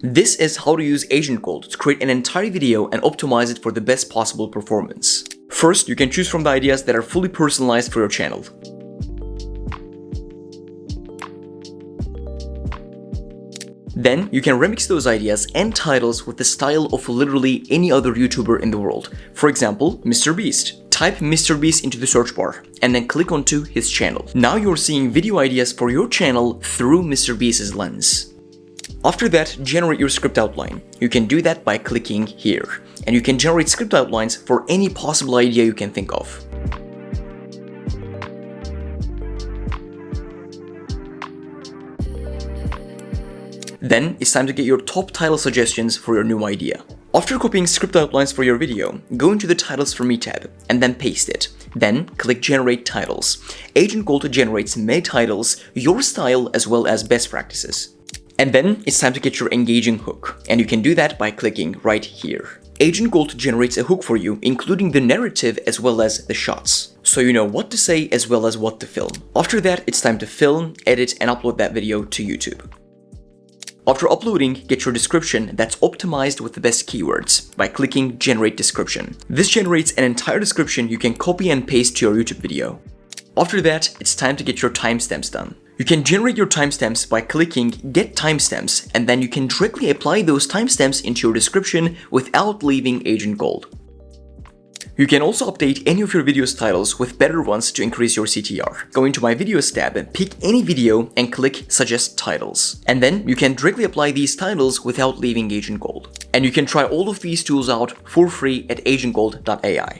This is how to use AgentGold to create an entire video and optimize it for the best possible performance. First, you can choose from the ideas that are fully personalized for your channel. Then, you can remix those ideas and titles with the style of literally any other YouTuber in the world. For example, MrBeast. Type MrBeast into the search bar and then click onto his channel. Now you're seeing video ideas for your channel through MrBeast's lens. After that, generate your script outline. You can do that by clicking here. And you can generate script outlines for any possible idea you can think of. Then, it's time to get your top title suggestions for your new idea. After copying script outlines for your video, go into the Titles for Me tab and then paste it. Then, click Generate Titles. AgentGold generates many titles, your style as well as best practices. And then, it's time to get your engaging hook, and you can do that by clicking right here. AgentGold generates a hook for you, including the narrative as well as the shots, so you know what to say as well as what to film. After that, it's time to film, edit, and upload that video to YouTube. After uploading, get your description that's optimized with the best keywords by clicking Generate Description. This generates an entire description you can copy and paste to your YouTube video. After that, it's time to get your timestamps done. You can generate your timestamps by clicking Get Timestamps, and then you can directly apply those timestamps into your description without leaving AgentGold. You can also update any of your video's titles with better ones to increase your CTR. Go into My Videos tab and pick any video and click Suggest Titles. And then you can directly apply these titles without leaving AgentGold. And you can try all of these tools out for free at agentgold.ai.